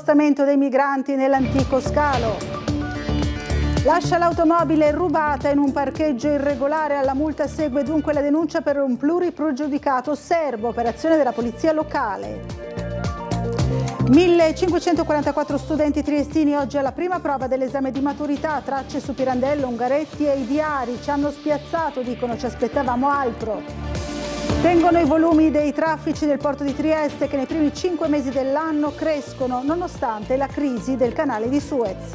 spostamento dei migranti nell'antico scalo. Lascia l'automobile rubata in un parcheggio irregolare, alla multa segue dunque la denuncia per un pluripregiudicato serbo, operazione della polizia locale. 1544 studenti triestini oggi alla prima prova dell'esame di maturità, tracce su Pirandello, Ungaretti e i diari, ci hanno spiazzato, dicono ci aspettavamo altro. Tengono i volumi dei traffici del porto di Trieste che nei primi 5 mesi dell'anno crescono nonostante la crisi del canale di Suez.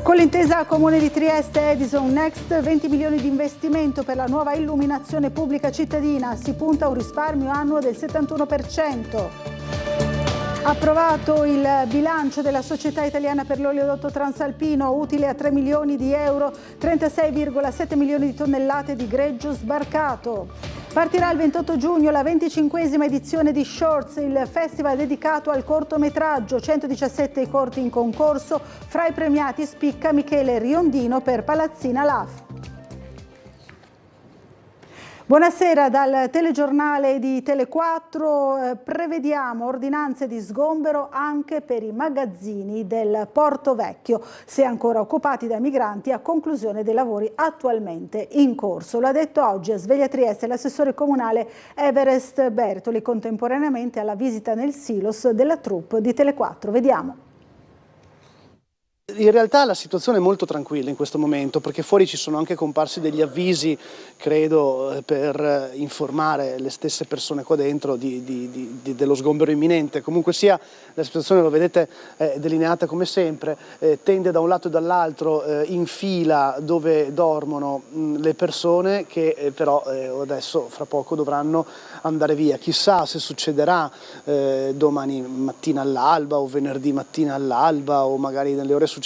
Con l'intesa Comune di Trieste Edison Next, 20 milioni di investimento per la nuova illuminazione pubblica cittadina, si punta a un risparmio annuo del 71%. Approvato il bilancio della Società Italiana per l'Oleodotto Transalpino, utile a 3 milioni di euro, 36,7 milioni di tonnellate di greggio sbarcato. Partirà il 28 giugno la 25esima edizione di Shorts, il festival dedicato al cortometraggio, 117 i corti in concorso, fra i premiati spicca Michele Riondino per Palazzina LAF. Buonasera dal telegiornale di Tele4, prevediamo ordinanze di sgombero anche per i magazzini del Porto Vecchio, se ancora occupati da migranti a conclusione dei lavori attualmente in corso. Lo ha detto oggi a Sveglia Trieste l'assessore comunale Everest Bertoli, contemporaneamente alla visita nel silos della troupe di Tele4. Vediamo. In realtà la situazione è molto tranquilla in questo momento, perché fuori ci sono anche comparsi degli avvisi, credo, per informare le stesse persone qua dentro dello sgombero imminente. Comunque sia, la situazione, lo vedete, è delineata come sempre, tende da un lato e dall'altro in fila dove dormono le persone che però adesso fra poco dovranno andare via. Chissà se succederà domani mattina all'alba o venerdì mattina all'alba o magari nelle ore successive.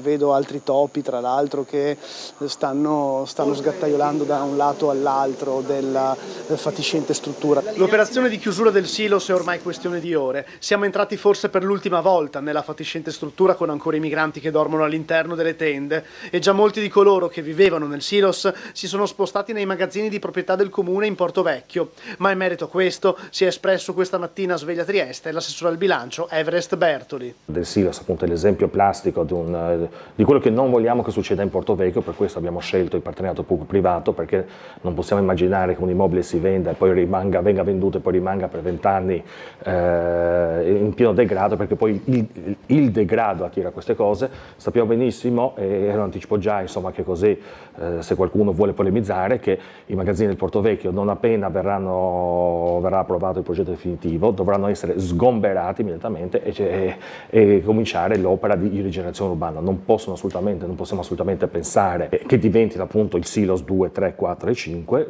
Vedo altri topi, tra l'altro, che stanno sgattaiolando da un lato all'altro della fatiscente struttura. L'operazione di chiusura del silos è ormai questione di ore. Siamo entrati forse per l'ultima volta nella fatiscente struttura con ancora i migranti che dormono all'interno delle tende e già molti di coloro che vivevano nel silos si sono spostati nei magazzini di proprietà del comune in Porto Vecchio. Ma in merito a questo si è espresso questa mattina a Sveglia Trieste l'assessore al bilancio Everest Bertoli. Del silos, appunto, è l'esempio plastico di quello che non vogliamo che succeda in Porto Vecchio. Per questo abbiamo scelto il partenariato pubblico-privato, perché non possiamo immaginare che un immobile si venda e poi venga venduto e poi rimanga per 20 anni in pieno degrado, perché poi il degrado attira queste cose. Sappiamo benissimo, e lo anticipo già, insomma, che così se qualcuno vuole polemizzare, che i magazzini del Porto Vecchio, non appena verrà approvato il progetto definitivo, dovranno essere sgomberati immediatamente e cominciare l'opera di rigenerazione urbana. Non possiamo assolutamente pensare che diventino appunto il silos 2, 3, 4 e 5,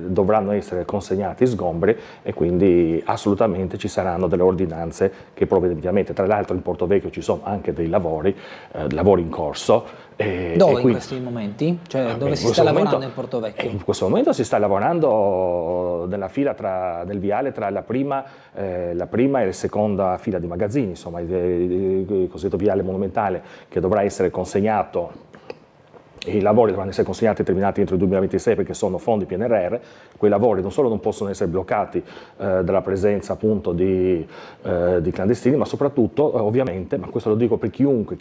dovranno essere consegnati sgomberi e quindi assolutamente ci saranno delle ordinanze che provvedimenti. Tra l'altro in Porto Vecchio ci sono anche dei lavori in corso. Dove in questi momenti? Cioè, dove si sta lavorando in Porto Vecchio? In questo momento si sta lavorando nella fila nel viale tra la prima e la seconda fila di magazzini, insomma, il cosiddetto viale monumentale, che dovrà essere consegnato. I lavori dovranno essere consegnati e terminati entro il 2026 perché sono fondi PNRR. Quei lavori non solo non possono essere bloccati dalla presenza appunto di clandestini, ma soprattutto ovviamente, ma questo lo dico per chiunque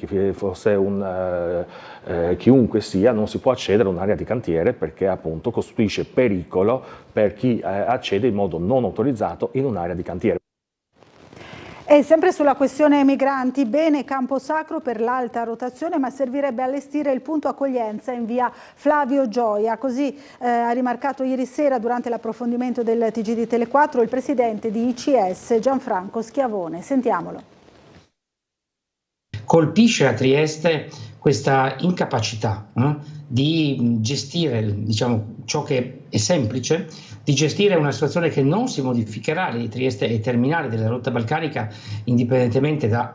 chiunque sia, non si può accedere a un'area di cantiere perché appunto costituisce pericolo per chi accede in modo non autorizzato in un'area di cantiere. E sempre sulla questione migranti, bene Campo Sacro per l'alta rotazione, ma servirebbe allestire il punto accoglienza in via Flavio Gioia. Così ha rimarcato ieri sera durante l'approfondimento del TG di Tele4 il presidente di ICS Gianfranco Schiavone. Sentiamolo. Colpisce a Trieste questa incapacità di gestire, diciamo, ciò che è semplice, di gestire una situazione che non si modificherà. Lì Trieste è terminale della rotta balcanica, indipendentemente da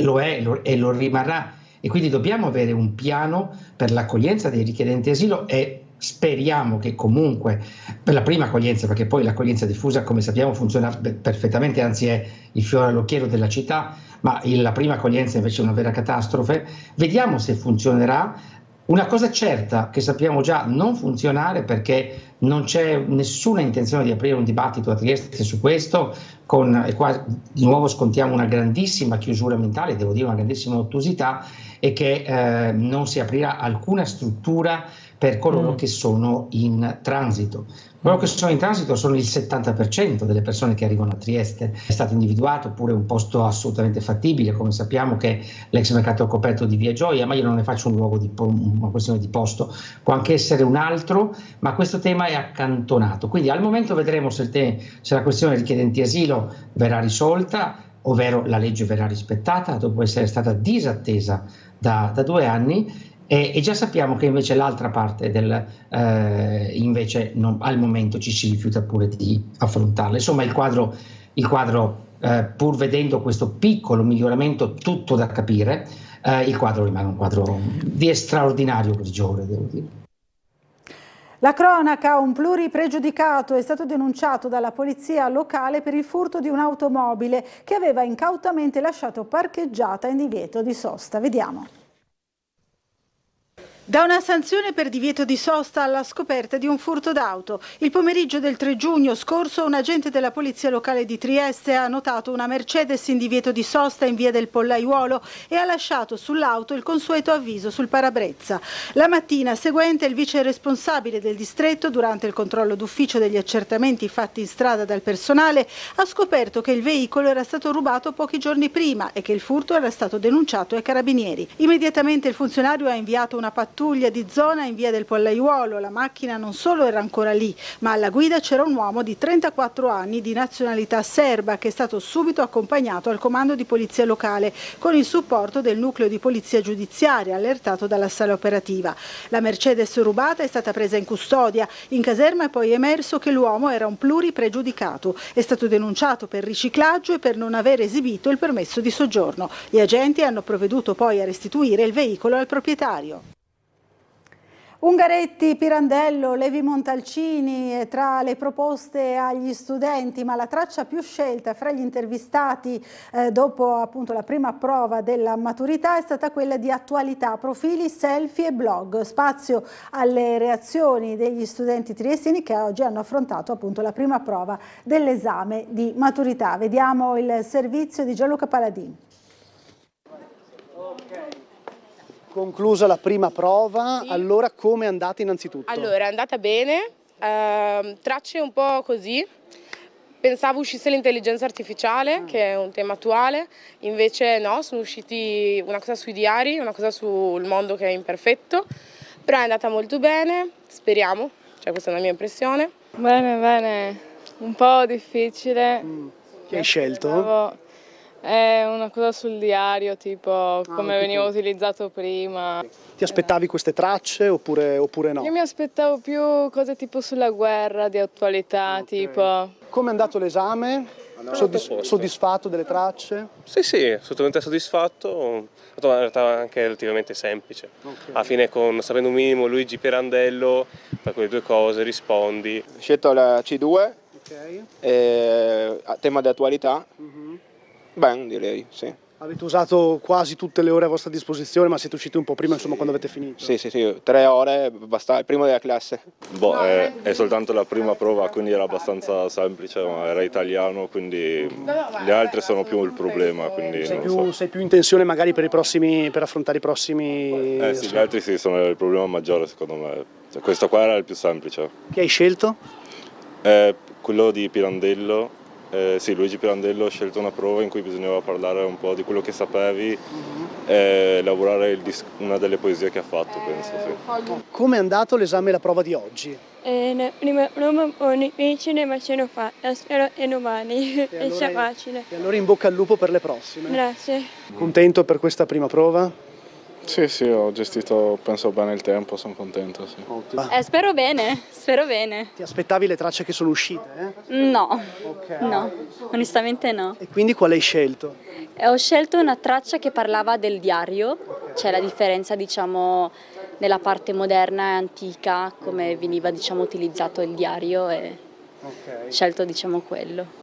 lo è e lo rimarrà, e quindi dobbiamo avere un piano per l'accoglienza dei richiedenti asilo e speriamo che comunque per la prima accoglienza, perché poi l'accoglienza diffusa, come sappiamo, funziona perfettamente, anzi è il fiore all'occhiello della città, ma la prima accoglienza invece è una vera catastrofe. Vediamo se funzionerà. Una cosa certa che sappiamo già non funzionare, perché non c'è nessuna intenzione di aprire un dibattito a Trieste su questo, e qua di nuovo scontiamo una grandissima chiusura mentale, devo dire una grandissima ottusità, e che non si aprirà alcuna struttura per coloro che sono in transito. Coloro che sono in transito sono il 70% delle persone che arrivano a Trieste. È stato individuato pure un posto assolutamente fattibile, come sappiamo, che è l'ex mercato coperto di Via Gioia, ma io non ne faccio una questione di posto, può anche essere un altro, ma questo tema è accantonato. Quindi al momento vedremo se la questione richiedenti asilo verrà risolta, ovvero la legge verrà rispettata dopo essere stata disattesa da 2 anni. E già sappiamo che invece l'altra parte invece al momento ci si rifiuta pure di affrontarla. Insomma, il quadro pur vedendo questo piccolo miglioramento tutto da capire, il quadro rimane un quadro di straordinario grigiore, devo dire. La cronaca: un pluripregiudicato è stato denunciato dalla polizia locale per il furto di un'automobile che aveva incautamente lasciato parcheggiata in divieto di sosta. Vediamo. Da una sanzione per divieto di sosta alla scoperta di un furto d'auto. Il pomeriggio del 3 giugno scorso un agente della polizia locale di Trieste ha notato una Mercedes in divieto di sosta in via del Pollaiuolo e ha lasciato sull'auto il consueto avviso sul parabrezza. La mattina seguente il vice responsabile del distretto, durante il controllo d'ufficio degli accertamenti fatti in strada dal personale, ha scoperto che il veicolo era stato rubato pochi giorni prima e che il furto era stato denunciato ai carabinieri. Immediatamente il funzionario ha inviato una pattuglia di zona in via del Pollaiuolo. La macchina non solo era ancora lì, ma alla guida c'era un uomo di 34 anni di nazionalità serba che è stato subito accompagnato al comando di polizia locale con il supporto del nucleo di polizia giudiziaria allertato dalla sala operativa. La Mercedes rubata è stata presa in custodia. In caserma è poi emerso che l'uomo era un pluripregiudicato. È stato denunciato per riciclaggio e per non aver esibito il permesso di soggiorno. Gli agenti hanno provveduto poi a restituire il veicolo al proprietario. Ungaretti, Pirandello, Levi Montalcini tra le proposte agli studenti, ma la traccia più scelta fra gli intervistati dopo appunto la prima prova della maturità è stata quella di attualità, profili, selfie e blog. Spazio alle reazioni degli studenti triestini che oggi hanno affrontato appunto la prima prova dell'esame di maturità. Vediamo il servizio di Gianluca Paladini. Conclusa la prima prova, sì. Allora come è andata innanzitutto? Allora, è andata bene, tracce un po' così, pensavo uscisse l'intelligenza artificiale, che è un tema attuale, invece no, sono usciti una cosa sui diari, una cosa sul mondo che è imperfetto, però è andata molto bene, speriamo, cioè questa è la mia impressione. Bene, bene, un po' difficile. Chi hai scelto? È una cosa sul diario, tipo come veniva utilizzato prima. Ti aspettavi queste tracce oppure no? Io mi aspettavo più cose tipo sulla guerra, di attualità, tipo. Come è andato l'esame? Soddisfatto delle tracce? Sì, assolutamente soddisfatto. È stata in realtà anche relativamente semplice. Alla fine, sapendo un minimo Luigi Pirandello, per quelle due cose rispondi. Ho scelto la C2, tema di attualità. Bene, direi, sì. Avete usato quasi tutte le ore a vostra disposizione, ma siete usciti un po' prima, insomma, quando avete finito? Sì, 3 ore, basta, il primo della classe. È soltanto la prima prova, quindi era abbastanza semplice, ma era italiano, quindi le altre sono più il problema. Quindi sei più in tensione magari per affrontare i prossimi... sì, gli altri sì, sono il problema maggiore secondo me. Questo qua era il più semplice. Chi hai scelto? Quello di Pirandello. Sì, Luigi Pirandello. Ho scelto una prova in cui bisognava parlare un po' di quello che sapevi e elaborare una delle poesie che ha fatto, penso. Sì. Come è andato l'esame e la prova di oggi? Non è difficile, ma ce l'ho fatta, spero che domani sia facile. E allora in bocca al lupo per le prossime. Grazie. Contento per questa prima prova? Sì, ho gestito, penso, bene il tempo, sono contento. Sì. Spero bene. Ti aspettavi le tracce che sono uscite? No, no, onestamente no. E quindi quale hai scelto? Ho scelto una traccia che parlava del diario, c'è la differenza, diciamo, nella parte moderna e antica, come veniva, diciamo, utilizzato il diario e ho scelto, diciamo, quello.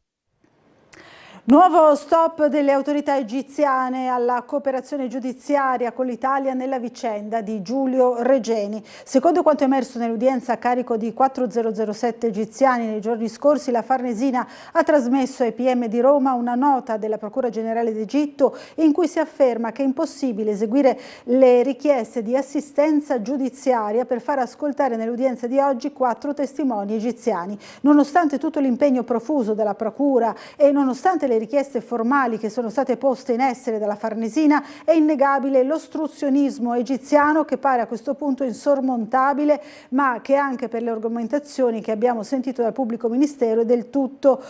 Nuovo stop delle autorità egiziane alla cooperazione giudiziaria con l'Italia nella vicenda di Giulio Regeni. Secondo quanto emerso nell'udienza a carico di 4007 egiziani nei giorni scorsi, la Farnesina ha trasmesso ai PM di Roma una nota della Procura Generale d'Egitto in cui si afferma che è impossibile eseguire le richieste di assistenza giudiziaria per far ascoltare nell'udienza di oggi 4 testimoni egiziani. Nonostante tutto l'impegno profuso dalla Procura e nonostante le richieste formali che sono state poste in essere dalla Farnesina, è innegabile l'ostruzionismo egiziano che pare a questo punto insormontabile, ma che anche per le argomentazioni che abbiamo sentito dal pubblico ministero è del tutto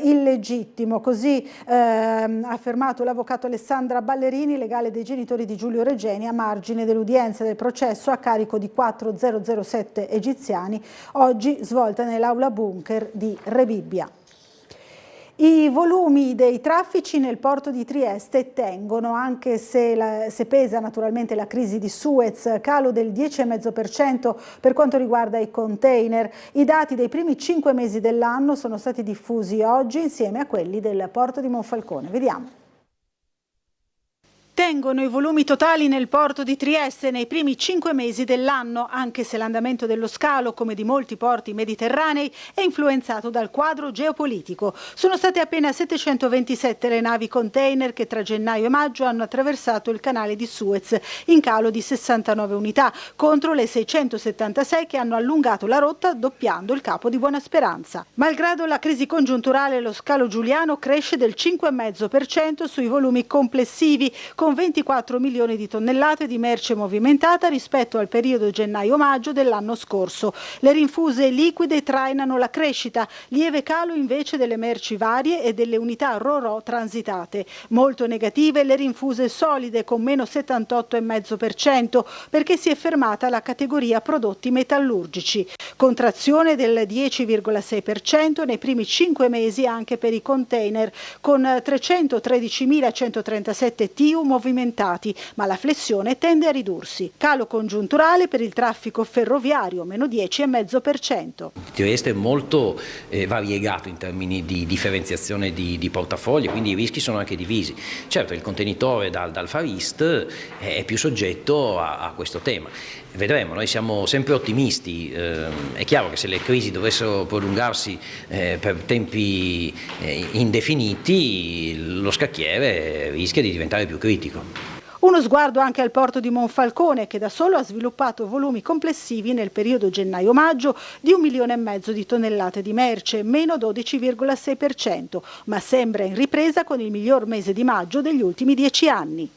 illegittimo. Così ha affermato l'avvocato Alessandra Ballerini, legale dei genitori di Giulio Regeni, a margine dell'udienza del processo a carico di 4007 egiziani, oggi svolta nell'aula bunker di Rebibbia. I volumi dei traffici nel porto di Trieste tengono, anche se pesa naturalmente la crisi di Suez, calo del 10,5% per quanto riguarda i container. I dati dei primi 5 mesi dell'anno sono stati diffusi oggi insieme a quelli del porto di Monfalcone. Vediamo. Tengono i volumi totali nel porto di Trieste nei primi 5 mesi dell'anno, anche se l'andamento dello scalo, come di molti porti mediterranei, è influenzato dal quadro geopolitico. Sono state appena 727 le navi container che tra gennaio e maggio hanno attraversato il canale di Suez, in calo di 69 unità, contro le 676 che hanno allungato la rotta doppiando il Capo di Buona Speranza. Malgrado la crisi congiunturale, lo scalo giuliano cresce del 5,5% sui volumi complessivi, con 24 milioni di tonnellate di merce movimentata rispetto al periodo gennaio-maggio dell'anno scorso. Le rinfuse liquide trainano la crescita, lieve calo invece delle merci varie e delle unità ro-ro transitate. Molto negative le rinfuse solide con meno 78,5% perché si è fermata la categoria prodotti metallurgici. Contrazione del 10,6% nei primi 5 mesi anche per i container, con 313.137 TIU movimentati, ma la flessione tende a ridursi. Calo congiunturale per il traffico ferroviario, meno 10,5%. Trieste è molto variegato in termini di differenziazione di portafoglio, quindi i rischi sono anche divisi. Certo, il contenitore dal Far East è più soggetto a questo tema. Vedremo, noi siamo sempre ottimisti, è chiaro che se le crisi dovessero prolungarsi per tempi indefiniti, lo scacchiere rischia di diventare più critico. Uno sguardo anche al porto di Monfalcone, che da solo ha sviluppato volumi complessivi nel periodo gennaio-maggio di 1,5 milioni di tonnellate di merce, meno 12,6%, ma sembra in ripresa con il miglior mese di maggio degli ultimi 10 anni.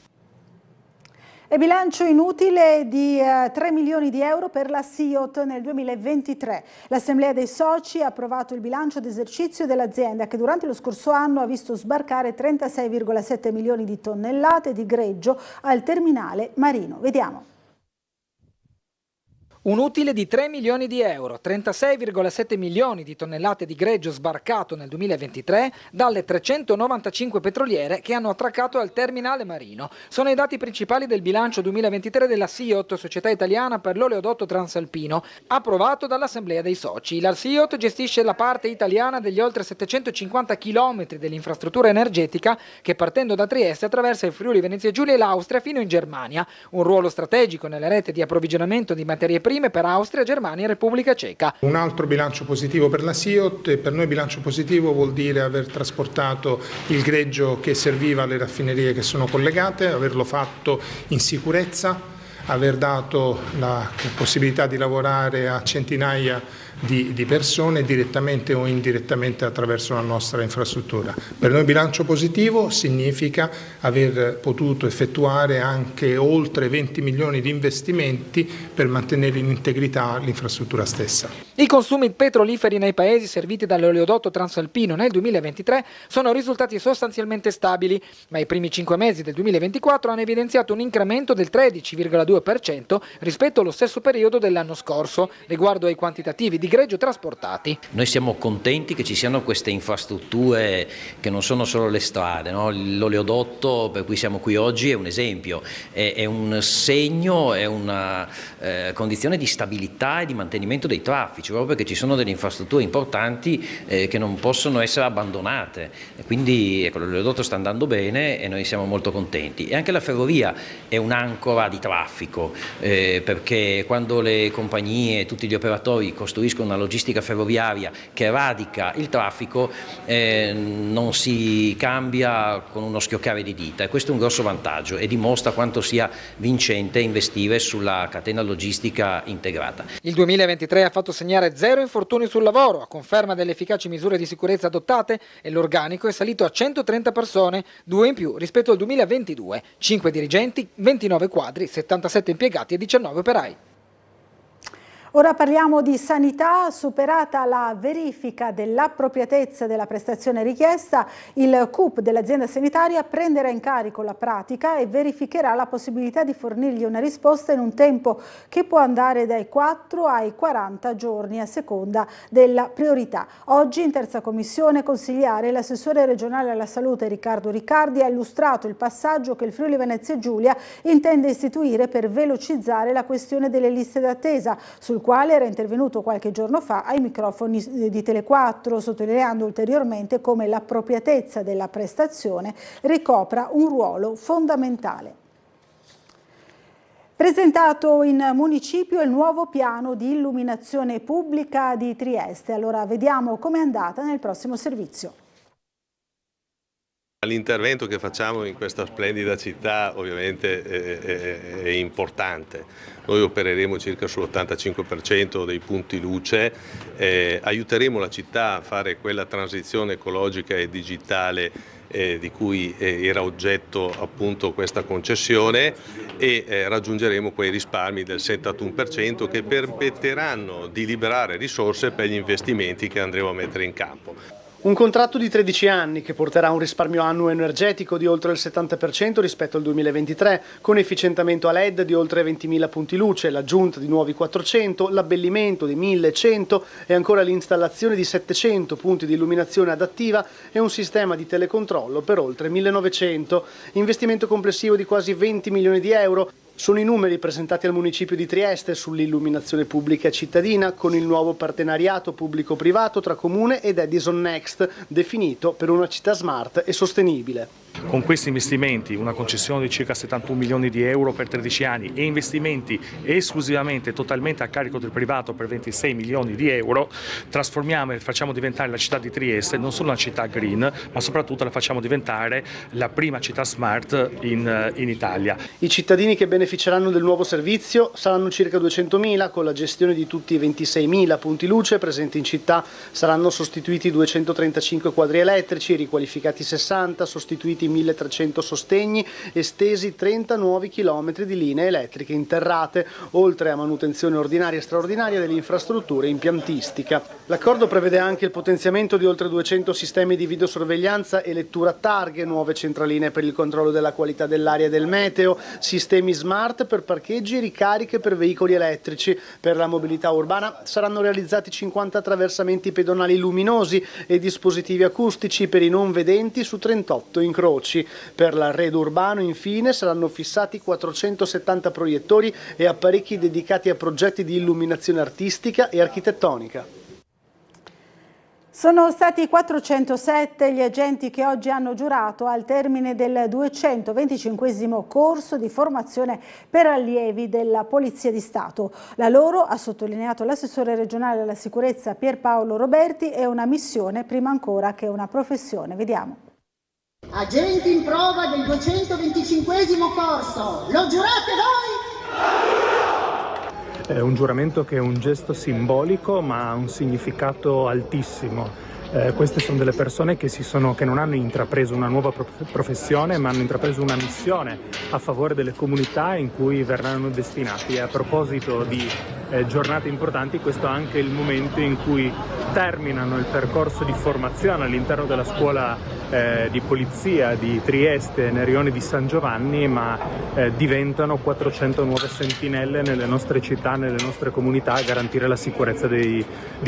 E bilancio inutile di 3 milioni di euro per la SIOT nel 2023. L'Assemblea dei Soci ha approvato il bilancio d'esercizio dell'azienda che durante lo scorso anno ha visto sbarcare 36,7 milioni di tonnellate di greggio al terminale marino. Vediamo. Un utile di 3 milioni di euro, 36,7 milioni di tonnellate di greggio sbarcato nel 2023 dalle 395 petroliere che hanno attraccato al terminale marino. Sono i dati principali del bilancio 2023 della SIOT, Società Italiana per l'Oleodotto Transalpino, approvato dall'Assemblea dei Soci. La SIOT gestisce la parte italiana degli oltre 750 km dell'infrastruttura energetica che partendo da Trieste attraversa il Friuli Venezia Giulia e l'Austria fino in Germania. Un ruolo strategico nella rete di approvvigionamento di materie prime per Austria, Germania e Repubblica Ceca. Un altro bilancio positivo per la SIOT, e per noi bilancio positivo vuol dire aver trasportato il greggio che serviva alle raffinerie che sono collegate, averlo fatto in sicurezza, aver dato la possibilità di lavorare a centinaia di persone direttamente o indirettamente attraverso la nostra infrastruttura. Per noi bilancio positivo significa aver potuto effettuare anche oltre 20 milioni di investimenti per mantenere in integrità l'infrastruttura stessa. I consumi petroliferi nei paesi serviti dall'oleodotto transalpino nel 2023 sono risultati sostanzialmente stabili, ma i primi 5 mesi del 2024 hanno evidenziato un incremento del 13,2% 2% rispetto allo stesso periodo dell'anno scorso, riguardo ai quantitativi di greggio trasportati. Noi siamo contenti che ci siano queste infrastrutture che non sono solo le strade, no? L'oleodotto per cui siamo qui oggi è un esempio, è un segno, è una condizione di stabilità e di mantenimento dei traffici, proprio perché ci sono delle infrastrutture importanti che non possono essere abbandonate. E quindi ecco, l'oleodotto sta andando bene e noi siamo molto contenti. E anche la ferrovia è un'ancora di traffico, perché quando le compagnie e tutti gli operatori costruiscono una logistica ferroviaria che radica il traffico, non si cambia con uno schioccare di dita, e questo è un grosso vantaggio e dimostra quanto sia vincente investire sulla catena logistica integrata. Il 2023 ha fatto segnare 0 infortuni sul lavoro, a conferma delle efficaci misure di sicurezza adottate, e l'organico è salito a 130 persone, 2 in più rispetto al 2022, 5 dirigenti, 29 quadri, 77 impiegati e 19 operai. Ora parliamo di sanità. Superata la verifica dell'appropriatezza della prestazione richiesta, il CUP dell'azienda sanitaria prenderà in carico la pratica e verificherà la possibilità di fornirgli una risposta in un tempo che può andare dai 4 ai 40 giorni a seconda della priorità. Oggi in terza commissione consigliare l'assessore regionale alla salute Riccardo Riccardi ha illustrato il passaggio che il Friuli Venezia Giulia intende istituire per velocizzare la questione delle liste d'attesa, sul quale era intervenuto qualche giorno fa ai microfoni di Tele4, sottolineando ulteriormente come l'appropriatezza della prestazione ricopra un ruolo fondamentale. Presentato in municipio il nuovo piano di illuminazione pubblica di Trieste. Allora vediamo com'è andata nel prossimo servizio. L'intervento che facciamo in questa splendida città ovviamente è importante. Noi opereremo circa sull'85% dei punti luce, aiuteremo la città a fare quella transizione ecologica e digitale di cui era oggetto appunto questa concessione, e raggiungeremo quei risparmi del 71% che permetteranno di liberare risorse per gli investimenti che andremo a mettere in campo. Un contratto di 13 anni che porterà un risparmio annuo energetico di oltre il 70% rispetto al 2023, con efficientamento a LED di oltre 20.000 punti luce, l'aggiunta di nuovi 400, l'abbellimento di 1.100 e ancora l'installazione di 700 punti di illuminazione adattiva e un sistema di telecontrollo per oltre 1.900. Investimento complessivo di quasi 20 milioni di euro. Sono i numeri presentati al Municipio di Trieste sull'illuminazione pubblica cittadina, con il nuovo partenariato pubblico-privato tra Comune ed Edison Next, definito per una città smart e sostenibile. Con questi investimenti, una concessione di circa 71 milioni di euro per 13 anni e investimenti esclusivamente totalmente a carico del privato per 26 milioni di euro, trasformiamo e facciamo diventare la città di Trieste non solo una città green, ma soprattutto la facciamo diventare la prima città smart in Italia. I cittadini che beneficeranno del nuovo servizio saranno circa 200.000, con la gestione di tutti i 26.000 punti luce presenti in città. Saranno sostituiti 235 quadri elettrici, riqualificati 60, sostituiti 1.300 sostegni, estesi 30 nuovi chilometri di linee elettriche interrate, oltre a manutenzione ordinaria e straordinaria delle infrastrutture e impiantistica. L'accordo prevede anche il potenziamento di oltre 200 sistemi di videosorveglianza e lettura a targhe, nuove centraline per il controllo della qualità dell'aria e del meteo, sistemi smart per parcheggi e ricariche per veicoli elettrici. Per la mobilità urbana saranno realizzati 50 attraversamenti pedonali luminosi e dispositivi acustici per i non vedenti su 38 incroci. Per l'arredo urbano, infine, saranno fissati 470 proiettori e apparecchi dedicati a progetti di illuminazione artistica e architettonica. Sono stati 407 gli agenti che oggi hanno giurato al termine del 225° corso di formazione per allievi della Polizia di Stato. La loro, ha sottolineato l'assessore regionale alla sicurezza Pierpaolo Roberti, è una missione prima ancora che una professione. Vediamo. Agenti in prova del 225° corso, lo giurate voi? È un giuramento che è un gesto simbolico ma ha un significato altissimo. Queste sono delle persone che non hanno intrapreso una nuova professione, ma hanno intrapreso una missione a favore delle comunità in cui verranno destinati. E a proposito di giornate importanti. Questo è anche il momento in cui terminano il percorso di formazione all'interno della scuola di polizia di Trieste, Nerione di San Giovanni, ma diventano 400 nuove sentinelle nelle nostre città, nelle nostre comunità, a garantire la sicurezza di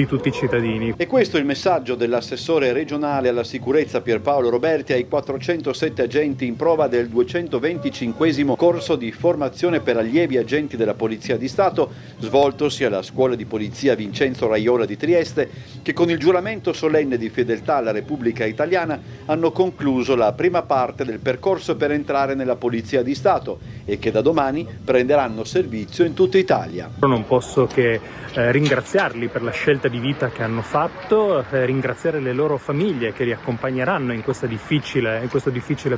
tutti i cittadini. E questo è il messaggio dell'assessore regionale alla sicurezza Pierpaolo Roberti ai 407 agenti in prova del 225° corso di formazione per allievi agenti della Polizia di Stato, svoltosi alla Scuola di Polizia Vincenzo Raiola di Trieste, che con il giuramento solenne di fedeltà alla Repubblica Italiana hanno concluso la prima parte del percorso per entrare nella Polizia di Stato e che da domani prenderanno servizio in tutta Italia. Non posso che ringraziarli per la scelta di vita che hanno fatto, ringraziare le loro famiglie che li accompagneranno in questo difficile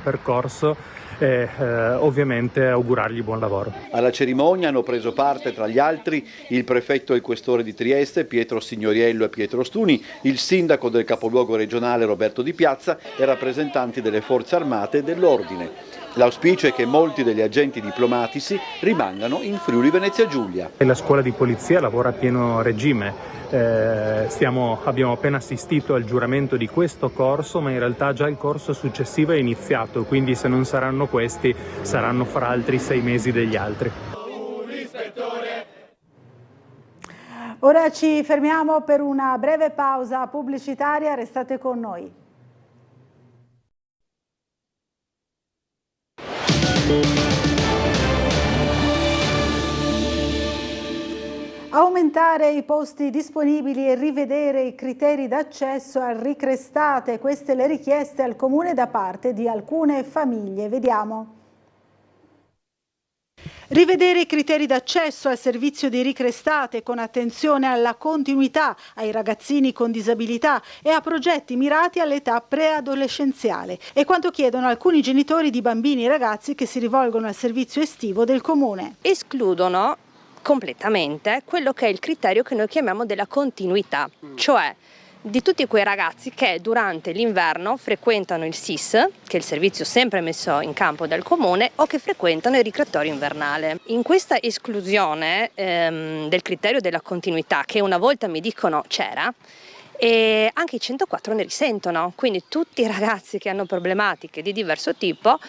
percorso e ovviamente augurargli buon lavoro. Alla cerimonia hanno preso parte tra gli altri il prefetto e il questore di Trieste Pietro Signoriello e Pietro Stuni, il sindaco del capoluogo regionale Roberto Di Piazza e rappresentanti delle forze armate e dell'ordine. L'auspicio è che molti degli agenti diplomatici rimangano in Friuli Venezia Giulia. La scuola di polizia lavora a pieno regime. Abbiamo appena assistito al giuramento di questo corso, ma in realtà già il corso successivo è iniziato, quindi se non saranno questi saranno fra altri 6 mesi degli altri. Ora ci fermiamo per una breve pausa pubblicitaria, restate con noi. Aumentare i posti disponibili e rivedere i criteri d'accesso a Ricrestate, queste le richieste al Comune da parte di alcune famiglie. Vediamo. Rivedere i criteri d'accesso al servizio di Ricrestate con attenzione alla continuità, ai ragazzini con disabilità e a progetti mirati all'età preadolescenziale. È quanto chiedono alcuni genitori di bambini e ragazzi che si rivolgono al servizio estivo del Comune. Escludono completamente quello che è il criterio che noi chiamiamo della continuità, cioè di tutti quei ragazzi che durante l'inverno frequentano il SIS, che è il servizio sempre messo in campo dal Comune, o che frequentano il ricreatorio invernale. In questa esclusione del criterio della continuità, che una volta mi dicono c'era, e anche i 104 ne risentono, quindi tutti i ragazzi che hanno problematiche di diverso tipo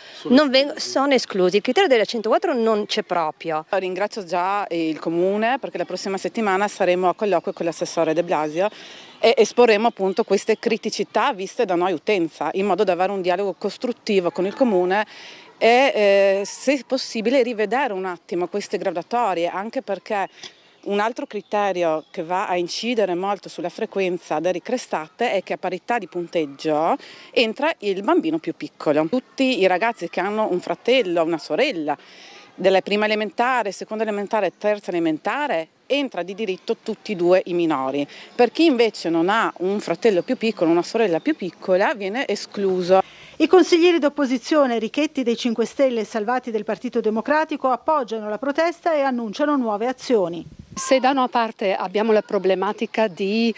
sono esclusi. Il criterio della 104 non c'è proprio. Ringrazio già il Comune perché la prossima settimana saremo a colloquio con l'assessore De Blasio e esporremo appunto queste criticità viste da noi utenza, in modo da avere un dialogo costruttivo con il Comune e se possibile rivedere un attimo queste graduatorie, anche perché un altro criterio che va a incidere molto sulla frequenza da Ricrestate è che a parità di punteggio entra il bambino più piccolo. Tutti i ragazzi che hanno un fratello o una sorella della prima elementare, seconda elementare e terza elementare entra di diritto tutti e due i minori. Per chi invece non ha un fratello più piccolo, una sorella più piccola, viene escluso. I consiglieri d'opposizione Richetti dei 5 Stelle e Salvati del Partito Democratico appoggiano la protesta e annunciano nuove azioni. Se da una parte abbiamo la problematica di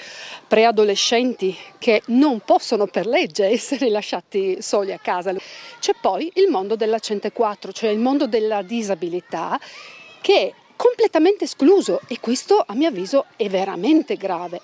preadolescenti che non possono per legge essere lasciati soli a casa, c'è poi il mondo della 104, cioè il mondo della disabilità, che è completamente escluso e questo a mio avviso è veramente grave.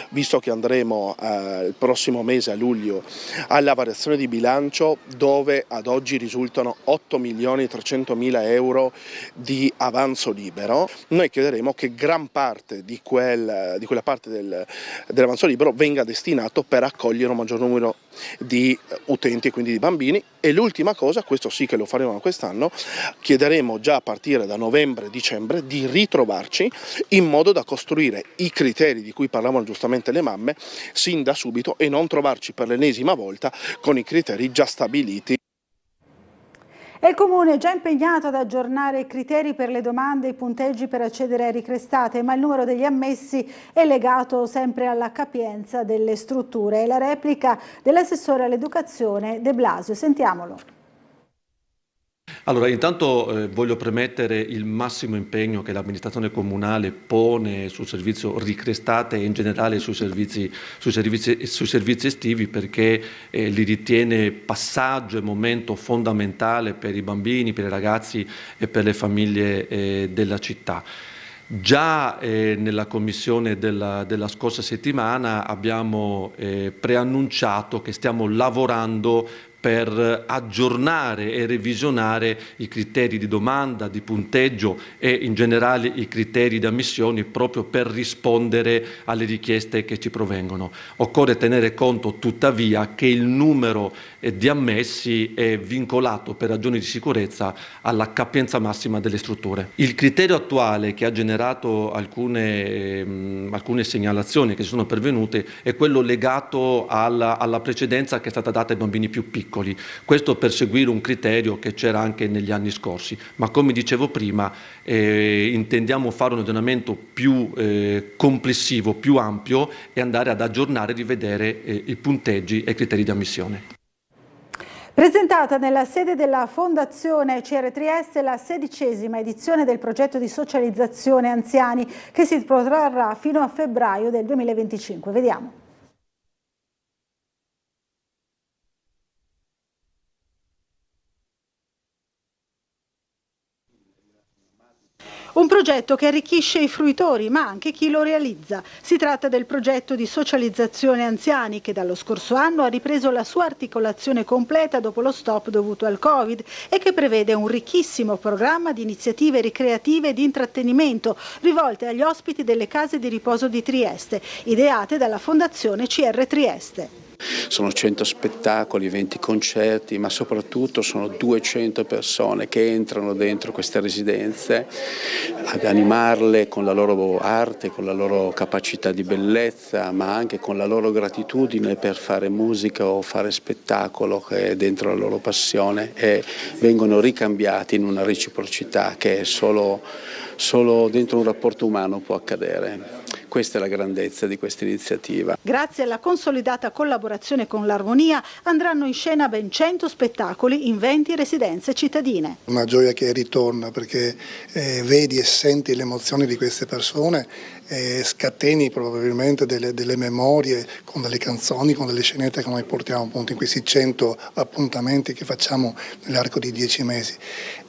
Visto che andremo il prossimo mese a luglio alla variazione di bilancio dove ad oggi risultano 8.300.000 euro di avanzo libero, noi chiederemo che gran parte di quella parte dell'avanzo libero venga destinato per accogliere un maggior numero di utenti e quindi di bambini. E l'ultima cosa, questo sì che lo faremo quest'anno, chiederemo già a partire da novembre-dicembre di ritrovarci in modo da costruire i criteri di cui parlavano giustamente le mamme sin da subito e non trovarci per l'ennesima volta con i criteri già stabiliti. E il Comune è già impegnato ad aggiornare i criteri per le domande e i punteggi per accedere a Ricrestate, ma il numero degli ammessi è legato sempre alla capienza delle strutture. E la replica dell'assessore all'educazione De Blasio, sentiamolo. Allora, intanto voglio premettere il massimo impegno che l'amministrazione comunale pone sul servizio Ricrestate e in generale sui servizi estivi, perché li ritiene passaggio e momento fondamentale per i bambini, per i ragazzi e per le famiglie della città. Già nella commissione della scorsa settimana abbiamo preannunciato che stiamo lavorando per aggiornare e revisionare i criteri di domanda, di punteggio e in generale i criteri di ammissione proprio per rispondere alle richieste che ci provengono. Occorre tenere conto tuttavia che il numero di ammessi è vincolato per ragioni di sicurezza alla capienza massima delle strutture. Il criterio attuale che ha generato alcune segnalazioni che sono pervenute è quello legato alla precedenza che è stata data ai bambini più piccoli. Questo per seguire un criterio che c'era anche negli anni scorsi, ma come dicevo prima intendiamo fare un ragionamento più complessivo, più ampio e andare ad aggiornare e rivedere i punteggi e i criteri di ammissione. Presentata nella sede della Fondazione CR Trieste la 16ª edizione del progetto di socializzazione anziani che si protrarrà fino a febbraio del 2025. Vediamo. Un progetto che arricchisce i fruitori, ma anche chi lo realizza. Si tratta del progetto di socializzazione anziani che dallo scorso anno ha ripreso la sua articolazione completa dopo lo stop dovuto al Covid e che prevede un ricchissimo programma di iniziative ricreative e di intrattenimento rivolte agli ospiti delle case di riposo di Trieste, ideate dalla Fondazione CR Trieste. Sono 100 spettacoli, 20 concerti, ma soprattutto sono 200 persone che entrano dentro queste residenze ad animarle con la loro arte, con la loro capacità di bellezza, ma anche con la loro gratitudine per fare musica o fare spettacolo che è dentro la loro passione, e vengono ricambiati in una reciprocità che solo dentro un rapporto umano può accadere. Questa è la grandezza di questa iniziativa. Grazie alla consolidata collaborazione con l'Armonia andranno in scena ben 100 spettacoli in 20 residenze cittadine. Una gioia che ritorna perché vedi e senti le emozioni di queste persone, scateni probabilmente delle memorie con delle canzoni, con delle scenette che noi portiamo appunto in questi 100 appuntamenti che facciamo nell'arco di 10 mesi,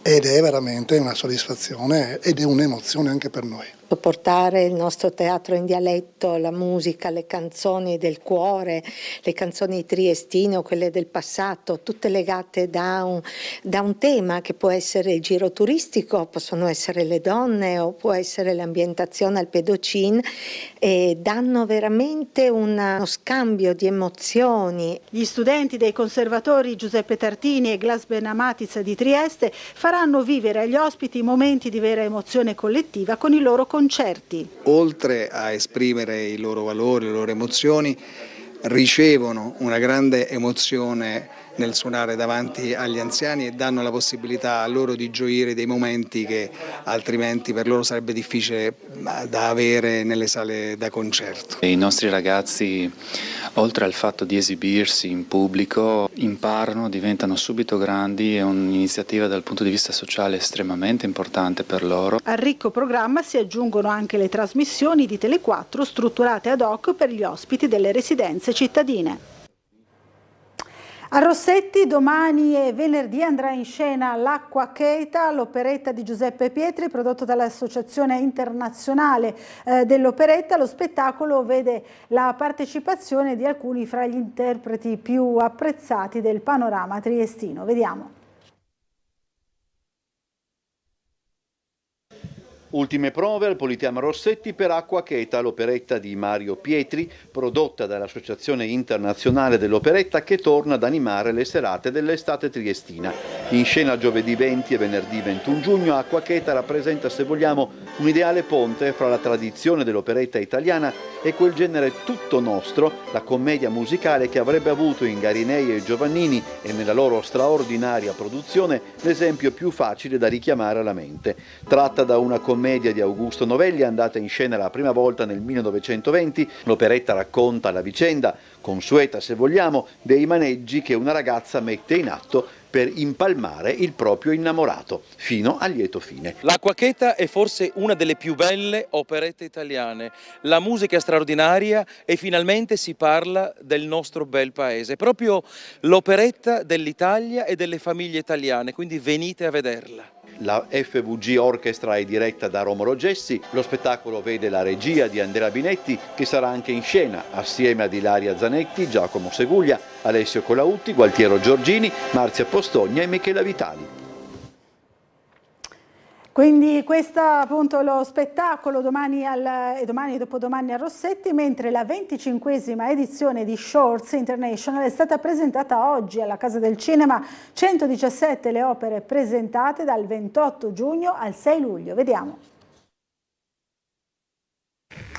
ed è veramente una soddisfazione ed è un'emozione anche per noi. Portare il nostro teatro in dialetto, la musica, le canzoni del cuore, le canzoni triestine o quelle del passato, tutte legate da un tema che può essere il giro turistico, possono essere le donne o può essere l'ambientazione al Pedocin, e danno veramente uno scambio di emozioni. Gli studenti dei conservatori Giuseppe Tartini e Glasben Amatiz di Trieste faranno vivere agli ospiti momenti di vera emozione collettiva con i loro concerti. Oltre a esprimere i loro valori, le loro emozioni, ricevono una grande emozione nel suonare davanti agli anziani e danno la possibilità a loro di gioire dei momenti che altrimenti per loro sarebbe difficile da avere nelle sale da concerto. I nostri ragazzi, oltre al fatto di esibirsi in pubblico, imparano, diventano subito grandi, è un'iniziativa dal punto di vista sociale estremamente importante per loro. Al ricco programma si aggiungono anche le trasmissioni di Tele4 strutturate ad hoc per gli ospiti delle residenze cittadine. A Rossetti domani e venerdì andrà in scena L'Acqua Cheta, l'operetta di Giuseppe Pietri, prodotto dall'Associazione Internazionale dell'Operetta. Lo spettacolo vede la partecipazione di alcuni fra gli interpreti più apprezzati del panorama triestino. Vediamo. Ultime prove al Politeama Rossetti per Acqua Cheta, l'operetta di Mario Pietri, prodotta dall'Associazione Internazionale dell'Operetta, che torna ad animare le serate dell'estate triestina. In scena giovedì 20 e venerdì 21 giugno, Acqua Cheta rappresenta, se vogliamo, un ideale ponte fra la tradizione dell'operetta italiana e quel genere tutto nostro, la commedia musicale che avrebbe avuto in Garinei e Giovannini e nella loro straordinaria produzione l'esempio più facile da richiamare alla mente. Tratta da una commedia di Augusto Novelli, andata in scena la prima volta nel 1920, l'operetta racconta la vicenda, consueta se vogliamo, dei maneggi che una ragazza mette in atto per impalmare il proprio innamorato, fino a lieto fine. L'Acqua Cheta è forse una delle più belle operette italiane, la musica è straordinaria e finalmente si parla del nostro bel paese, proprio l'operetta dell'Italia e delle famiglie italiane, quindi venite a vederla. La FVG Orchestra è diretta da Romolo Gessi, lo spettacolo vede la regia di Andrea Binetti, che sarà anche in scena assieme ad Ilaria Zanetti, Giacomo Seguglia, Alessio Colautti, Gualtiero Giorgini, Marzia Postogna e Michela Vitali. Quindi questo appunto lo spettacolo domani e dopodomani a Rossetti, mentre la 25esima edizione di Shorts International è stata presentata oggi alla Casa del Cinema. 117 le opere presentate dal 28 giugno al 6 luglio. Vediamo.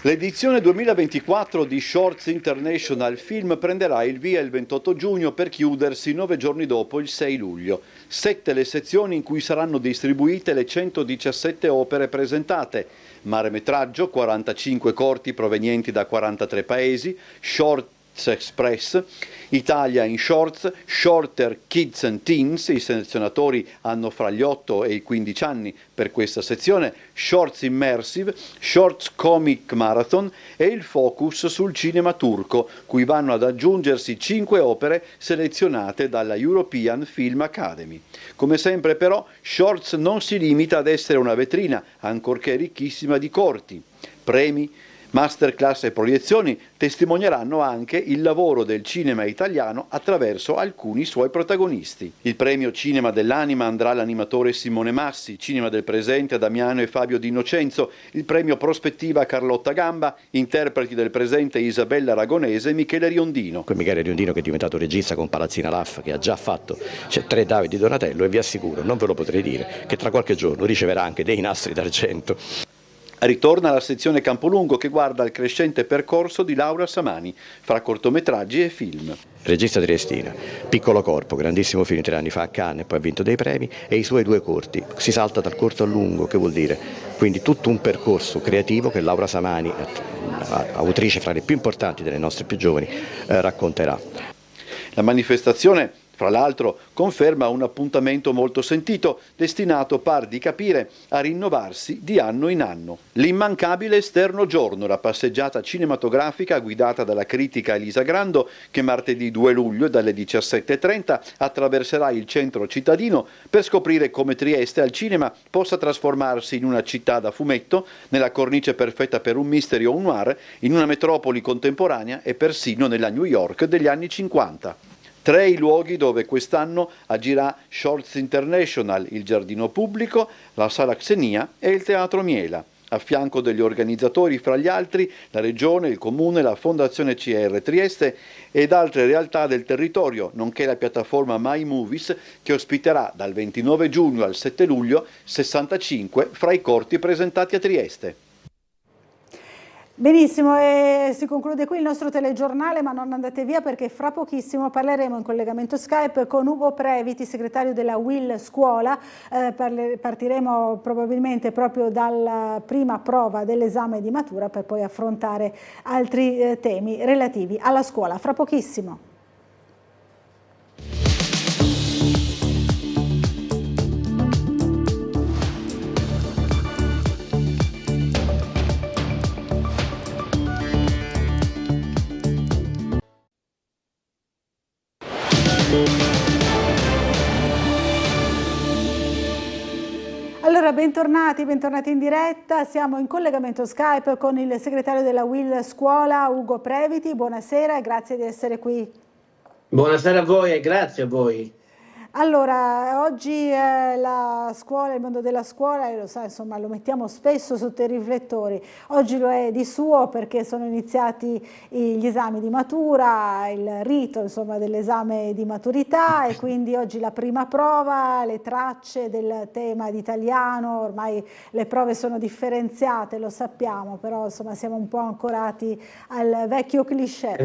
L'edizione 2024 di Shorts International Film prenderà il via il 28 giugno per chiudersi 9 giorni dopo il 6 luglio. 7 le sezioni in cui saranno distribuite le 117 opere presentate. Maremetraggio, 45 corti provenienti da 43 paesi, Shorts Express, Italia in Shorts, Shorter Kids and Teens, i selezionatori hanno fra gli 8 e i 15 anni per questa sezione, Shorts Immersive, Shorts Comic Marathon e il focus sul cinema turco, cui vanno ad aggiungersi 5 opere selezionate dalla European Film Academy. Come sempre però, Shorts non si limita ad essere una vetrina, ancorché ricchissima di corti, premi, masterclass e proiezioni testimonieranno anche il lavoro del cinema italiano attraverso alcuni suoi protagonisti. Il premio Cinema dell'Anima andrà all'animatore Simone Massi, Cinema del Presente a Damiano e Fabio D'Innocenzo, il premio Prospettiva a Carlotta Gamba, interpreti del presente Isabella Aragonese e Michele Riondino. Michele Riondino che è diventato regista con Palazzina Laff, che ha già fatto 3 Davide Donatello, e vi assicuro, non ve lo potrei dire, che tra qualche giorno riceverà anche dei nastri d'argento. Ritorna la sezione Campolungo che guarda il crescente percorso di Laura Samani fra cortometraggi e film. Regista triestina, Piccolo Corpo, grandissimo film 3 anni fa a Cannes e poi ha vinto dei premi, e i suoi 2 corti. Si salta dal corto al lungo, che vuol dire? Quindi tutto un percorso creativo che Laura Samani, autrice fra le più importanti delle nostre più giovani, racconterà. La manifestazione, fra l'altro, conferma un appuntamento molto sentito, destinato, par di capire, a rinnovarsi di anno in anno. L'immancabile Esterno Giorno, la passeggiata cinematografica guidata dalla critica Elisa Grando, che martedì 2 luglio dalle 17:30 attraverserà il centro cittadino per scoprire come Trieste al cinema possa trasformarsi in una città da fumetto, nella cornice perfetta per un mystery o un noir, in una metropoli contemporanea e persino nella New York degli anni 50. 3 i luoghi dove quest'anno agirà Shorts International, il Giardino Pubblico, la Sala Xenia e il Teatro Miela. A fianco degli organizzatori, fra gli altri, la Regione, il Comune, la Fondazione CR Trieste ed altre realtà del territorio, nonché la piattaforma My Movies, che ospiterà dal 29 giugno al 7 luglio 65 fra i corti presentati a Trieste. Benissimo, e si conclude qui il nostro telegiornale, ma non andate via perché fra pochissimo parleremo in collegamento Skype con Ugo Previti, segretario della Will Scuola. Partiremo probabilmente proprio dalla prima prova dell'esame di matura per poi affrontare altri temi relativi alla scuola. Fra pochissimo. Allora, bentornati in diretta, siamo in collegamento Skype con il segretario della Will Scuola, Ugo Previti. Buonasera e grazie di essere qui. Buonasera a voi e grazie a voi. Allora, oggi la scuola, il mondo della scuola, lo sa, insomma, lo mettiamo spesso sotto i riflettori. Oggi lo è di suo perché sono iniziati gli esami di matura, il rito, insomma, dell'esame di maturità, e quindi oggi la prima prova, le tracce del tema di italiano. Ormai le prove sono differenziate, lo sappiamo, però insomma siamo un po' ancorati al vecchio cliché.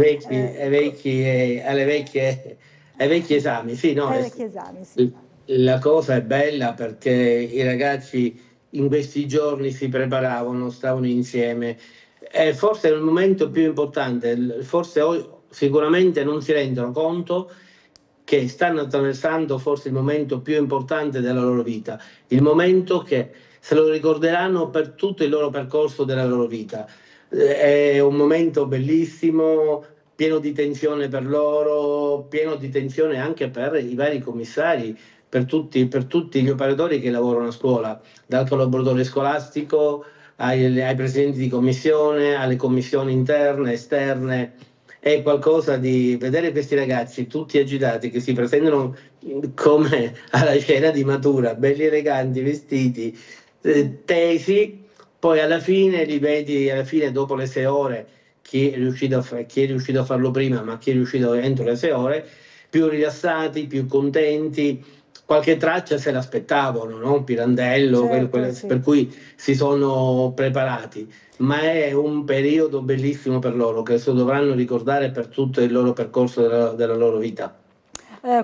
Ai vecchi esami, sì, no? Ai vecchi esami, sì. La cosa è bella perché i ragazzi in questi giorni si preparavano, stavano insieme. Forse è il momento più importante, forse sicuramente non si rendono conto che stanno attraversando forse il momento più importante della loro vita, il momento che se lo ricorderanno per tutto il loro percorso della loro vita. È un momento bellissimo, pieno di tensione per loro, pieno di tensione anche per i vari commissari per tutti gli operatori che lavorano a scuola, dal collaboratore scolastico ai presidenti di commissione, alle commissioni interne, esterne. È qualcosa di vedere questi ragazzi tutti agitati che si presentano come alla cena di matura, belli eleganti, vestiti, tesi, poi alla fine li vedi, dopo le 6 ore, chi è riuscito a farlo prima, ma chi è riuscito entro le 6 ore, più rilassati, più contenti. Qualche traccia se l'aspettavano, no? Pirandello, Certo, sì. per cui si sono preparati, ma è un periodo bellissimo per loro che se lo dovranno ricordare per tutto il loro percorso della loro vita.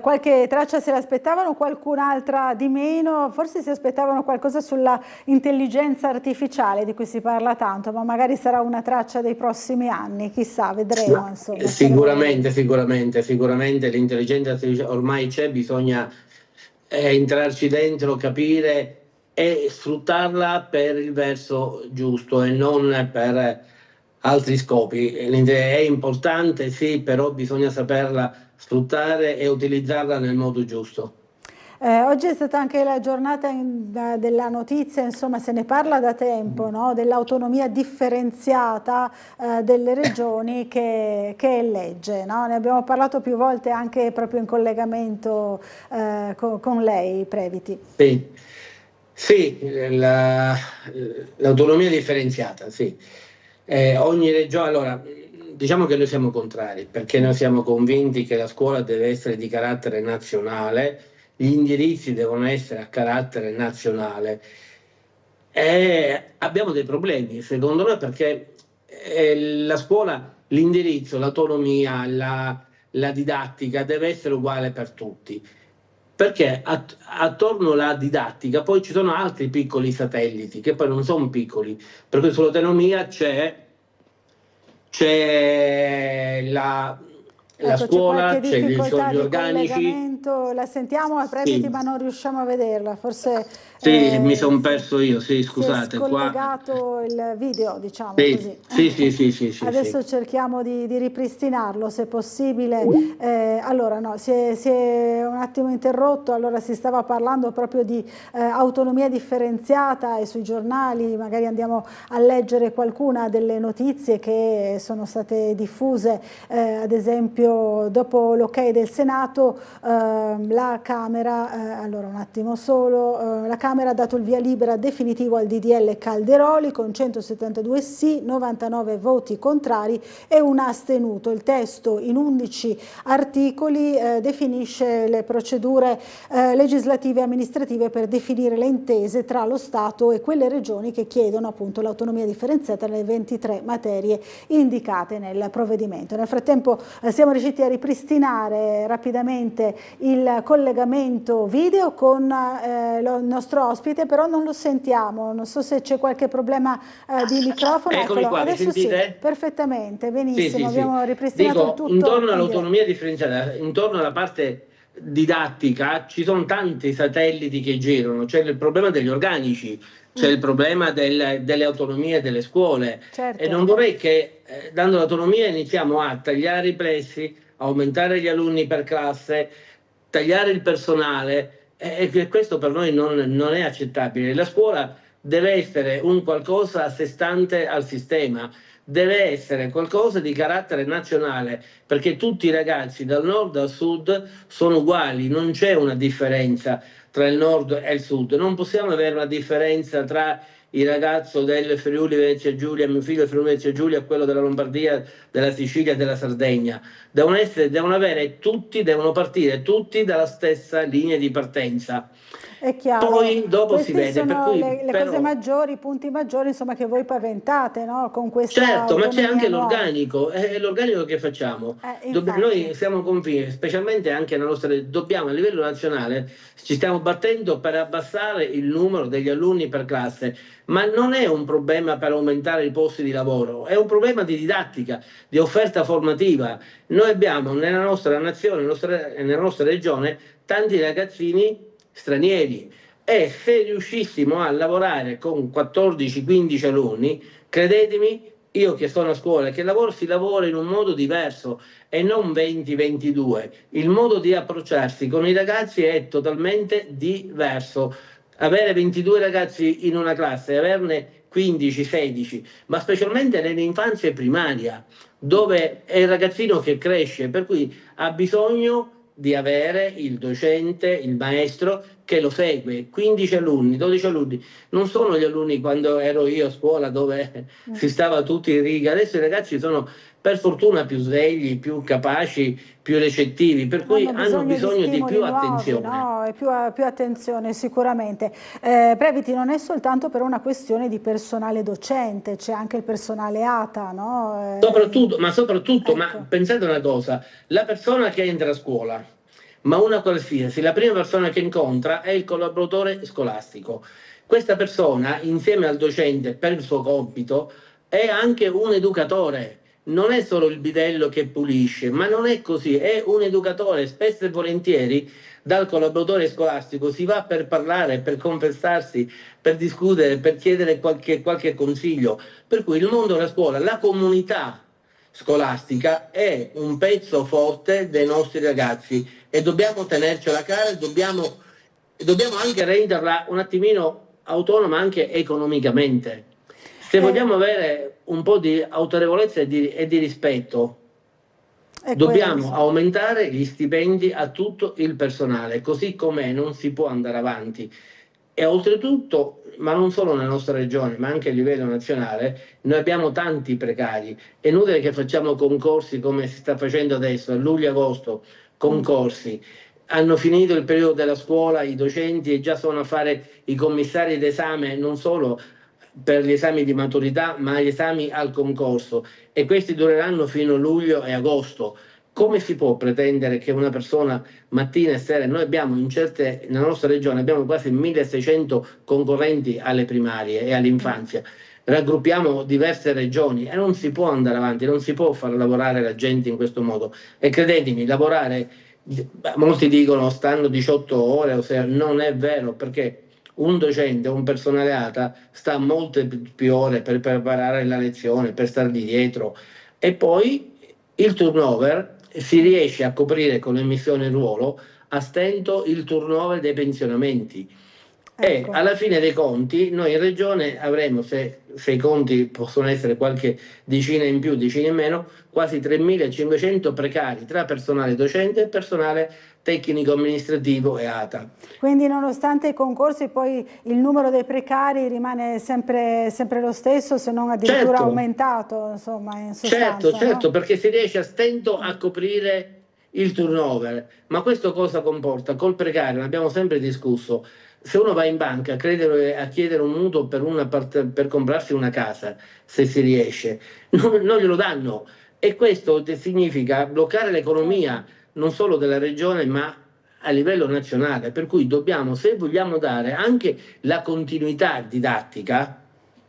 Qualche traccia se l'aspettavano, qualcun'altra di meno, forse si aspettavano qualcosa sulla intelligenza artificiale di cui si parla tanto, ma magari sarà una traccia dei prossimi anni, chissà, vedremo. Insomma, sicuramente l'intelligenza artificiale ormai c'è, bisogna entrarci dentro, capire e sfruttarla per il verso giusto e non per altri scopi. È importante, sì, però bisogna saperla sfruttare e utilizzarla nel modo giusto. Oggi è stata anche la giornata della notizia, insomma se ne parla da tempo, no? Dell'autonomia differenziata delle regioni che è legge, no? Ne abbiamo parlato più volte anche proprio in collegamento con lei, Previti. Sì, l'autonomia differenziata, sì. Ogni regione, allora, diciamo che noi siamo contrari, perché noi siamo convinti che la scuola deve essere di carattere nazionale, gli indirizzi devono essere a carattere nazionale. Abbiamo dei problemi, secondo noi, perché la scuola, l'indirizzo, l'autonomia, la didattica deve essere uguale per tutti. Perché attorno alla didattica poi ci sono altri piccoli satelliti, che poi non sono piccoli, perché sull'autonomia c'è la scuola, c'è gli organici. La sentiamo a Previti, sì, ma non riusciamo a vederla, forse sì, mi sono perso io, sì, scusate. Si è scollegato il video, diciamo sì, così. Sì. Adesso cerchiamo di ripristinarlo se possibile. Allora no, si è un attimo interrotto, allora si stava parlando proprio di autonomia differenziata e sui giornali magari andiamo a leggere qualcuna delle notizie che sono state diffuse, ad esempio dopo l'ok del Senato la Camera, allora un attimo solo, la Camera ha dato il via libera definitivo al DDL Calderoli con 172 sì, 99 voti contrari e un astenuto. Il testo in 11 articoli definisce le procedure legislative e amministrative per definire le intese tra lo Stato e quelle regioni che chiedono appunto l'autonomia differenziata nelle 23 materie indicate nel provvedimento. Nel frattempo siamo riusciti a ripristinare rapidamente il collegamento video con il nostro ospite, però non lo sentiamo, non so se c'è qualche problema di microfono. Eccolo qua, adesso mi sentite? Sì, perfettamente, benissimo, sì. Abbiamo ripristinato il tutto. Intorno all'autonomia differenziata, intorno alla parte didattica ci sono tanti satelliti che girano, c'è il problema degli organici, c'è il problema delle autonomie delle scuole, certo. E non vorrei che dando l'autonomia iniziamo a tagliare i plessi, aumentare gli alunni per classe, tagliare il personale, e questo per noi non è accettabile. La scuola deve essere un qualcosa a sé stante al sistema, deve essere qualcosa di carattere nazionale, perché tutti i ragazzi dal nord al sud sono uguali, non c'è una differenza tra il nord e il sud, non possiamo avere una differenza tra il ragazzo del Friuli Venezia Giulia, mio figlio del Friuli Venezia Giulia, quello della Lombardia, della Sicilia e della Sardegna. Devono partire tutti dalla stessa linea di partenza. È chiaro. Poi dopo Questi si vede. Sono per cui, le cose maggiori, i punti maggiori, insomma, che voi paventate, no? Con questa certo, ma c'è anche nuova. l'organico che facciamo. Noi siamo convinti, specialmente anche nella nostra, dobbiamo a livello nazionale, ci stiamo battendo per abbassare il numero degli alunni per classe, ma non è un problema per aumentare i posti di lavoro, è un problema di didattica, di offerta formativa. Noi abbiamo nella nostra nazione, nella nostra regione, tanti ragazzini stranieri, e se riuscissimo a lavorare con 14-15 alunni, credetemi io che sono a scuola, che si lavora in un modo diverso e non 20-22. Il modo di approcciarsi con i ragazzi è totalmente diverso. Avere 22 ragazzi in una classe e averne 15-16, ma specialmente nell'infanzia primaria, dove è il ragazzino che cresce, per cui ha bisogno di avere il docente, il maestro che lo segue. 15 alunni, 12 alunni, non sono gli alunni quando ero io a scuola dove si stava tutti in riga. Adesso i ragazzi sono per fortuna più svegli, più capaci, più recettivi, per cui hanno bisogno di più attenzione. No, e più attenzione sicuramente. Previti, non è soltanto per una questione di personale docente, c'è anche il personale ATA, no? Soprattutto, ecco. Ma pensate una cosa, la persona che entra a scuola, ma una qualsiasi, la prima persona che incontra è il collaboratore scolastico. Questa persona, insieme al docente per il suo compito, è anche un educatore. Non è solo il bidello che pulisce, ma non è così, è un educatore. Spesso e volentieri dal collaboratore scolastico si va per parlare, per confessarsi, per discutere, per chiedere qualche consiglio. Per cui il mondo della scuola, la comunità scolastica è un pezzo forte dei nostri ragazzi e dobbiamo tenercela a cara, dobbiamo anche renderla un attimino autonoma anche economicamente. Se vogliamo avere un po' di autorevolezza e di rispetto, dobbiamo aumentare gli stipendi a tutto il personale, così com'è non si può andare avanti. E oltretutto, ma non solo nella nostra regione, ma anche a livello nazionale, noi abbiamo tanti precari. È inutile che facciamo concorsi come si sta facendo adesso, a luglio-agosto, concorsi. Hanno finito il periodo della scuola, i docenti, e già sono a fare i commissari d'esame, non solo per gli esami di maturità, ma gli esami al concorso, e questi dureranno fino a luglio e agosto. Come si può pretendere che una persona mattina e sera, noi abbiamo nella nostra regione abbiamo quasi 1600 concorrenti alle primarie e all'infanzia, raggruppiamo diverse regioni e non si può andare avanti, non si può far lavorare la gente in questo modo. E credetemi, lavorare, molti dicono stanno 18 ore, non è vero, perché un docente, un personale ATA sta molte più ore per preparare la lezione, per stargli dietro, e poi il turnover si riesce a coprire con l'emissione in ruolo a stento il turnover dei pensionamenti. Ecco. E alla fine dei conti noi in regione avremo, se i conti possono essere qualche decina in più, decina in meno, quasi 3.500 precari tra personale docente e personale tecnico amministrativo e ATA. Quindi nonostante i concorsi poi il numero dei precari rimane sempre lo stesso, se non addirittura aumentato, insomma, in sostanza. Certo, perché si riesce a stento a coprire il turnover. Ma questo cosa comporta? Col precario, ne abbiamo sempre discusso, se uno va in banca a chiedere un mutuo per comprarsi una casa, se si riesce, non glielo danno, e questo significa bloccare l'economia non solo della regione ma a livello nazionale, per cui dobbiamo, se vogliamo dare anche la continuità didattica,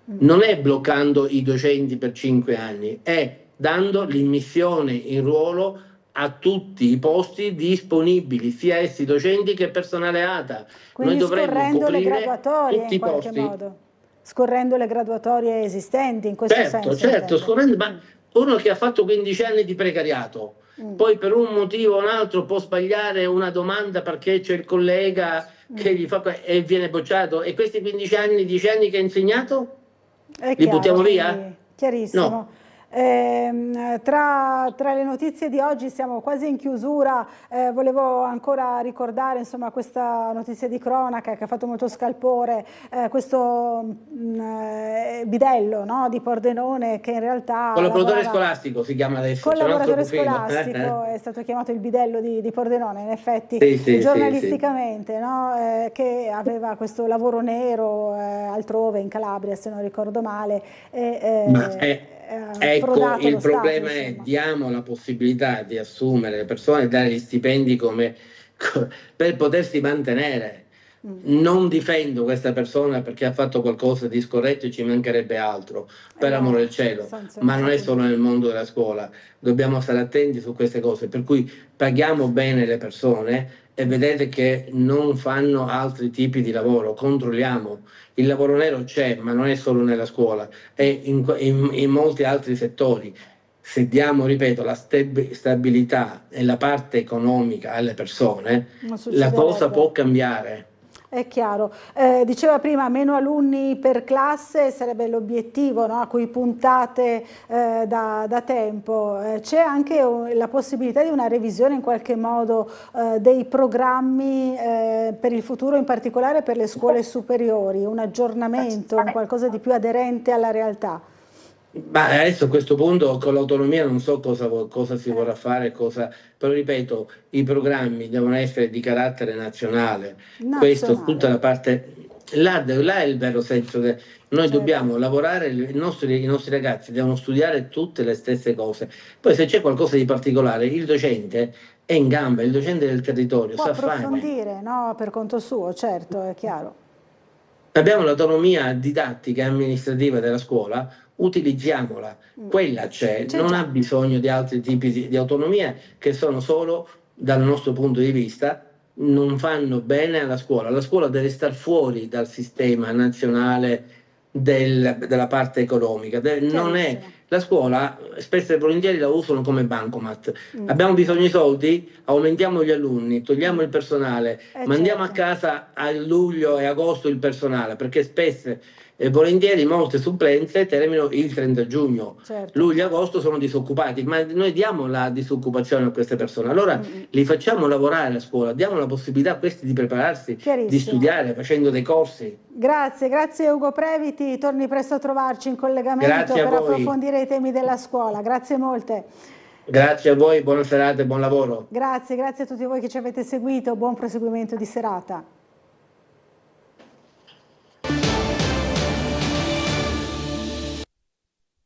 non è bloccando i docenti per 5 anni, è dando l'immissione in ruolo a tutti i posti disponibili, sia essi docenti che personale ATA. Quindi noi dovremmo coprire tutti i posti. Modo. Scorrendo le graduatorie esistenti in questo senso. Certo, scorrendo, ma uno che ha fatto 15 anni di precariato, poi per un motivo o un altro può sbagliare una domanda perché c'è il collega che gli fa e viene bocciato, e questi 15 anni, 10 anni che ha insegnato, li buttiamo via? Chiarissimo. No. Tra le notizie di oggi siamo quasi in chiusura, volevo ancora ricordare insomma questa notizia di cronaca che ha fatto molto scalpore, questo bidello, no, di Pordenone che in realtà collaboratore scolastico si chiama adesso, collaboratore scolastico è stato chiamato il bidello di Pordenone, in effetti giornalisticamente. No, che aveva questo lavoro nero altrove in Calabria, se non ricordo male, ecco, il problema è: diamo la possibilità di assumere le persone e dare gli stipendi per potersi mantenere. Non difendo questa persona perché ha fatto qualcosa di scorretto e ci mancherebbe altro, per amore del cielo, ma non è solo nel mondo della scuola, dobbiamo stare attenti su queste cose, per cui paghiamo bene le persone e vedete che non fanno altri tipi di lavoro, controlliamo. Il lavoro nero c'è, ma non è solo nella scuola, è in molti altri settori. Se diamo, ripeto, la stabilità e la parte economica alle persone, la cosa può cambiare. È chiaro. Diceva prima meno alunni per classe sarebbe l'obiettivo, no, a cui puntate da tempo. C'è anche la possibilità di una revisione in qualche modo dei programmi per il futuro, in particolare per le scuole superiori, un aggiornamento, un qualcosa di più aderente alla realtà? Ma adesso a questo punto con l'autonomia non so cosa si vorrà fare, però ripeto, i programmi devono essere di carattere nazionale. Questo tutta la parte, là è il vero senso che noi dobbiamo lavorare, i nostri ragazzi devono studiare tutte le stesse cose. Poi se c'è qualcosa di particolare, il docente è in gamba, il docente del territorio può sa fare. approfondire, no, per conto suo, certo, è chiaro. Abbiamo l'autonomia didattica e amministrativa della scuola, utilizziamola, quella c'è, non ha bisogno di altri tipi di autonomia che sono solo, dal nostro punto di vista, non fanno bene alla scuola. La scuola deve star fuori dal sistema nazionale della parte economica, non è, la scuola spesso e volentieri la usano come bancomat. Abbiamo bisogno di soldi, aumentiamo gli alunni, togliamo il personale, mandiamo a casa a luglio e agosto il personale, perché spesso e volentieri molte supplenze terminano il 30 giugno, luglio e agosto sono disoccupati, ma noi diamo la disoccupazione a queste persone, allora li facciamo lavorare a scuola, diamo la possibilità a questi di prepararsi, di studiare facendo dei corsi. Grazie Ugo Previti, torni presto a trovarci in collegamento per approfondire i temi della scuola, grazie molte. Grazie a voi, buona serata e buon lavoro. Grazie a tutti voi che ci avete seguito, buon proseguimento di serata.